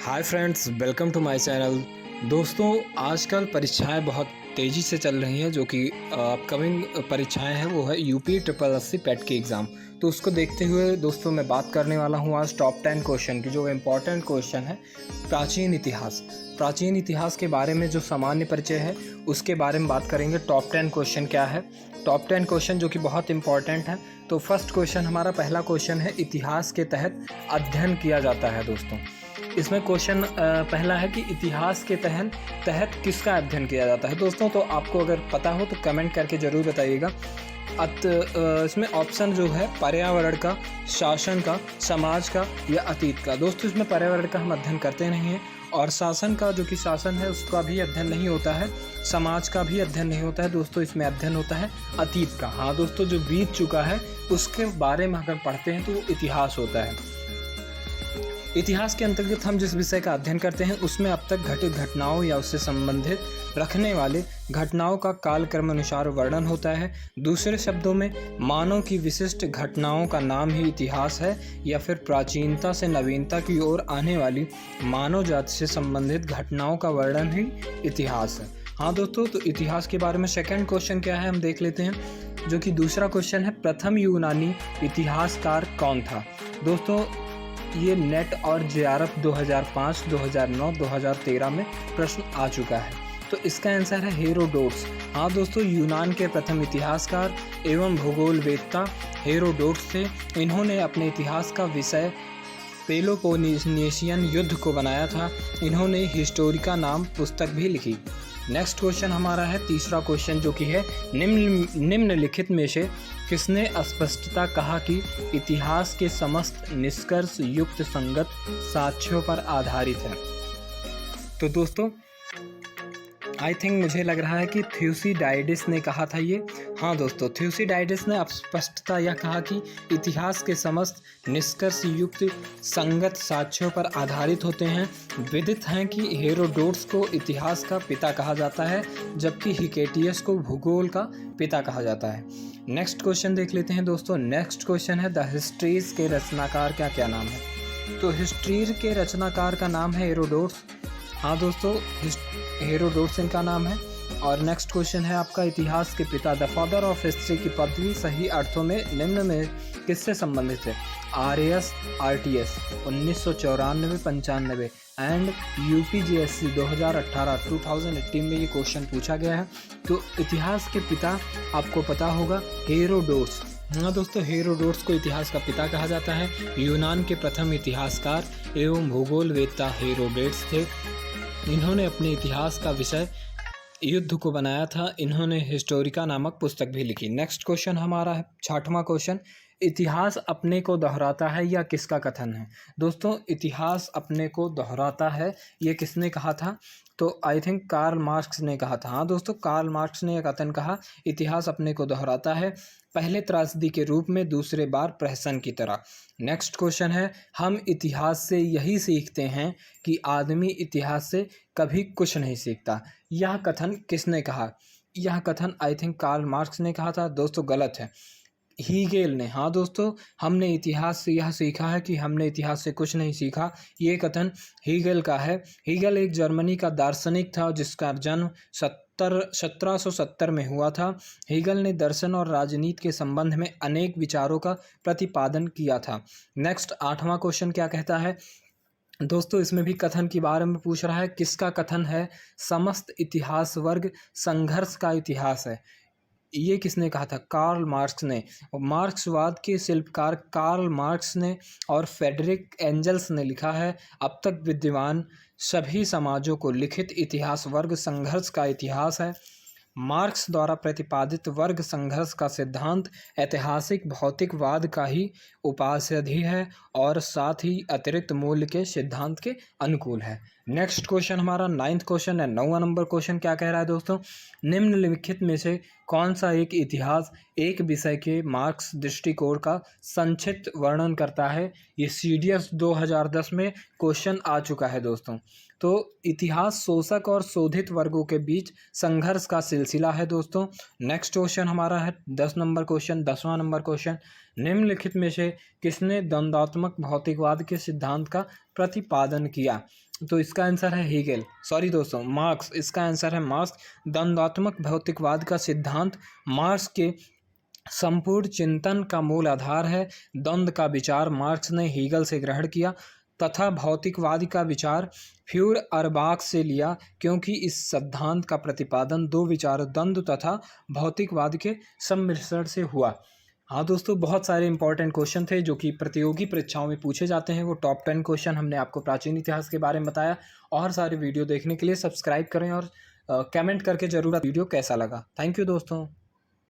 Hi friends, welcome to my channel. दोस्तों, आजकल परीक्षाएं बहुत तेज़ी से चल रही हैं, जो कि अपकमिंग परीक्षाएं हैं वो है यूपी ट्रिपल एस सी पेट की एग्ज़ाम। तो उसको देखते हुए दोस्तों मैं बात करने वाला हूँ आज टॉप 10 क्वेश्चन की, जो इम्पोर्टेंट क्वेश्चन है प्राचीन इतिहास। प्राचीन इतिहास के बारे में जो सामान्य परिचय है उसके बारे में बात करेंगे। टॉप 10 क्वेश्चन क्या है, टॉप 10 क्वेश्चन जो कि बहुत इंपॉर्टेंट है। तो फर्स्ट क्वेश्चन, हमारा पहला क्वेश्चन है इतिहास के तहत अध्ययन किया जाता है। दोस्तों, इसमें क्वेश्चन पहला है कि इतिहास के तहत किसका अध्ययन किया जाता है। दोस्तों, तो आपको अगर पता हो तो कमेंट करके ज़रूर बताइएगा। इसमें ऑप्शन जो है पर्यावरण का, शासन का, समाज का या अतीत का। दोस्तों, इसमें पर्यावरण का हम अध्ययन करते नहीं हैं, और शासन का जो कि शासन है उसका भी अध्ययन नहीं होता है, समाज का भी अध्ययन नहीं होता है। दोस्तों, इसमें अध्ययन होता है अतीत का। हाँ दोस्तों, जो बीत चुका है उसके बारे में अगर पढ़ते हैं तो वो इतिहास होता है। इतिहास के अंतर्गत हम जिस विषय का अध्ययन करते हैं उसमें अब तक घटित घटनाओं या उससे संबंधित रखने वाले घटनाओं का कालक्रम अनुसार वर्णन होता है। दूसरे शब्दों में, मानव की विशिष्ट घटनाओं का नाम ही इतिहास है, या फिर प्राचीनता से नवीनता की ओर आने वाली मानव जाति से संबंधित घटनाओं का वर्णन ही इतिहास है। हाँ दोस्तों, तो इतिहास के बारे में सेकंड क्वेश्चन क्या है हम देख लेते हैं, जो कि दूसरा क्वेश्चन है प्रथम यूनानी इतिहासकार कौन था। दोस्तों, ये नेट और जेआरएफ 2005, 2009, 2013 में प्रश्न आ चुका है। तो इसका आंसर है हेरोडोट्स। हाँ दोस्तों, यूनान के प्रथम इतिहासकार एवं भूगोलवेत्ता हेरोडोट्स थे। इन्होंने अपने इतिहास का विषय पेलोपोनेशियन युद्ध को बनाया था। इन्होंने हिस्टोरिका नाम पुस्तक भी लिखी। नेक्स्ट क्वेश्चन हमारा है तीसरा क्वेश्चन, जो कि है निम्नलिखित में से किसने स्पष्टता कहा कि इतिहास के समस्त निष्कर्ष युक्त संगत साक्ष्यों पर आधारित है। तो दोस्तों, आई थिंक मुझे लग रहा है कि थ्यूसिडाइडिस ने कहा था ये। हाँ दोस्तों, थ्यूसिडाइडिस ने स्पष्टता यह कहा कि इतिहास के समस्त निष्कर्ष युक्त संगत साक्ष्यों पर आधारित होते हैं। विदित हैं कि हेरोडोट्स को इतिहास का पिता कहा जाता है, जबकि हिकेटियस को भूगोल का पिता कहा जाता है। नेक्स्ट क्वेश्चन देख लेते हैं दोस्तों। नेक्स्ट क्वेश्चन है द हिस्ट्रीज के रचनाकार का क्या नाम है। तो हिस्ट्रीज के रचनाकार का नाम है हेरोडोट्स। हाँ दोस्तों, हेरोडोट्स इनका नाम है। और नेक्स्ट क्वेश्चन है आपका इतिहास के पिता, द फादर ऑफ हिस्ट्री की पदवी सही अर्थों में निम्न में किससे संबंधित है। आरएएस, आरटीएस 1994-95 एंड यूपीजीएससी 2018 में ये क्वेश्चन पूछा गया है। तो इतिहास के पिता आपको पता होगा हेरोडोट्स। हाँ दोस्तों, हेरोडोट्स को इतिहास का पिता कहा जाता है। यूनान के प्रथम इतिहासकार एवं भूगोलवेत्ता हेरोडोट्स थे। इन्होंने अपने इतिहास का विषय युद्ध को बनाया था। इन्होंने हिस्टोरिका नामक पुस्तक भी लिखी। नेक्स्ट क्वेश्चन हमारा है छठवां क्वेश्चन, इतिहास अपने को दोहराता है या किसका कथन है। दोस्तों, इतिहास अपने को दोहराता है ये किसने कहा था। तो आई थिंक कार्ल मार्क्स ने कहा था। हाँ दोस्तों, कार्ल मार्क्स ने यह कथन कहा, इतिहास अपने को दोहराता है, पहले त्रासदी के रूप में, दूसरे बार प्रहसन की तरह। नेक्स्ट क्वेश्चन है, हम इतिहास से यही सीखते हैं कि आदमी इतिहास से कभी कुछ नहीं सीखता। यह कथन किसने कहा। यह कथन आई थिंक कार्ल मार्क्स ने कहा था। दोस्तों, गलत है, हीगेल ने। हाँ दोस्तों, हमने इतिहास से यह सीखा है कि हमने इतिहास से कुछ नहीं सीखा, ये कथन हीगेल का है। हीगेल एक जर्मनी का दार्शनिक था जिसका जन्म 1770 में हुआ था। हीगेल ने दर्शन और राजनीति के संबंध में अनेक विचारों का प्रतिपादन किया था। नेक्स्ट आठवां क्वेश्चन क्या कहता है। दोस्तों, इसमें भी कथन के बारे में पूछ रहा है। किसका कथन है, समस्त इतिहास वर्ग संघर्ष का इतिहास है। ये किसने कहा था, कार्ल मार्क्स ने। मार्क्सवाद के शिल्पकार कार्ल मार्क्स ने और फ्रेडरिक एंजल्स ने लिखा है, अब तक विद्यमान सभी समाजों को लिखित इतिहास वर्ग संघर्ष का इतिहास है। मार्क्स द्वारा प्रतिपादित वर्ग संघर्ष का सिद्धांत ऐतिहासिक भौतिकवाद का ही उपास्यधि है और साथ ही अतिरिक्त मूल्य के सिद्धांत के अनुकूल है। नेक्स्ट क्वेश्चन हमारा नाइन्थ क्वेश्चन है। 9वां नंबर क्वेश्चन क्या कह रहा है दोस्तों, निम्नलिखित में से कौन सा एक इतिहास एक विषय के मार्क्स दृष्टिकोण का संक्षिप्त वर्णन करता है। ये CDS 2010 में क्वेश्चन आ चुका है दोस्तों। तो इतिहास शोषक और शोधित वर्गों के बीच संघर्ष का सिलसिला है दोस्तों। नेक्स्ट क्वेश्चन हमारा है 10वां नंबर क्वेश्चन, निम्नलिखित में से किसने द्वंद्वात्मक भौतिकवाद के सिद्धांत का प्रतिपादन किया? तो इसका आंसर है हेगेल, सॉरी दोस्तों मार्क्स, इसका आंसर है मार्क्स। द्वंद्वात्मक भौतिकवाद का सिद्धांत मार्क्स के संपूर्ण चिंतन का मूल आधार है। द्वंद्व का विचार मार्क्स ने हेगल से ग्रहण किया तथा भौतिकवाद का विचार फ्यूयरबाख से लिया, क्योंकि इस सिद्धांत का प्रतिपादन दो विचारों द्वंद्व तथा भौतिकवाद के सम्मिश्रण से हुआ। हाँ दोस्तों, बहुत सारे इंपॉर्टेंट क्वेश्चन थे जो कि प्रतियोगी परीक्षाओं में पूछे जाते हैं। वो टॉप 10 क्वेश्चन हमने आपको प्राचीन इतिहास के बारे में बताया। और सारे वीडियो देखने के लिए सब्सक्राइब करें और कमेंट करके ज़रूर वीडियो कैसा लगा। थैंक यू दोस्तों।